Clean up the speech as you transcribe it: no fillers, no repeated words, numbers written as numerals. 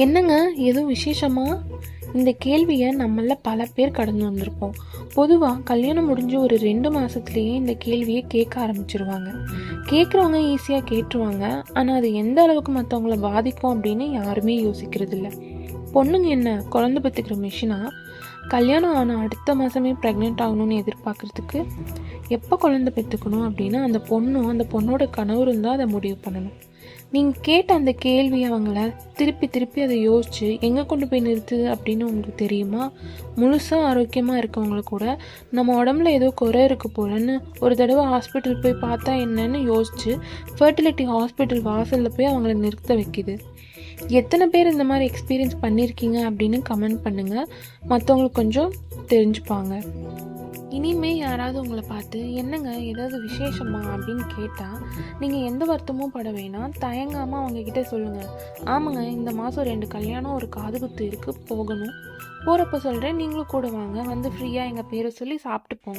என்னங்க, எதுவும் விசேஷமா? இந்த கேள்வியை நம்மள பல பேர் கடந்து வந்திருப்போம். பொதுவாக கல்யாணம் முடிஞ்சு ஒரு 2 மாதத்துலேயே இந்த கேள்வியை கேட்க ஆரம்பிச்சிருவாங்க. கேட்குறவங்க ஈஸியாக கேட்டுருவாங்க. ஆனால் அது எந்த அளவுக்கு மற்றவங்கள பாதிக்கும் அப்படின்னு யாருமே யோசிக்கிறது இல்லை. பொண்ணுங்க என்ன குழந்தை பெற்றுக்கிற மிஷினா? கல்யாணம் ஆனால் அடுத்த மாதமே ப்ரெக்னென்ட் ஆகணும்னு எதிர்பார்க்குறதுக்கு, எப்போ குழந்தை பெற்றுக்கணும் அப்படின்னு அந்த பொண்ணும் அந்த பொண்ணோட கணவரும் தான் அதை முடிவு பண்ணணும். நீங்கள் கேட்ட அந்த கேள்வி அவங்கள திருப்பி திருப்பி அதை யோசித்து எங்கே கொண்டு போய் நிறுத்துது அப்படின்னு உங்களுக்கு தெரியுமா? முழுசாக ஆரோக்கியமாக இருக்கவங்கள கூட நம்ம உடம்புல ஏதோ குறை இருக்குது போலன்னு ஒரு தடவை ஹாஸ்பிட்டல் போய் பார்த்தா என்னன்னு யோசித்து ஃபர்டிலிட்டி ஹாஸ்பிட்டல் வாசலில் போய் அவங்கள நிறுத்த வைக்கிது. எத்தனை பேர் இந்த மாதிரி எக்ஸ்பீரியன்ஸ் பண்ணியிருக்கீங்க அப்படின்னு கமெண்ட் பண்ணுங்கள். மற்றவங்களுக்கு கொஞ்சம் தெரிஞ்சுப்பாங்க. இனிமே யாராவது உங்களை பார்த்து என்னங்க ஏதாவது விசேஷமா அப்படின்னு கேட்டால் நீங்கள் எந்த வருத்தமும் பட வேணாம். தயங்காமல் அவங்கக்கிட்ட சொல்லுங்கள், ஆமாங்க இந்த மாதம் 2 கல்யாணம் ஒரு காது குத்து இருக்குது, போகணும். போகிறப்ப சொல்கிறேன், நீங்களும் கூட வாங்க, வந்து ஃப்ரீயாக எங்கள் பேரை சொல்லி சாப்பிட்டு போங்க.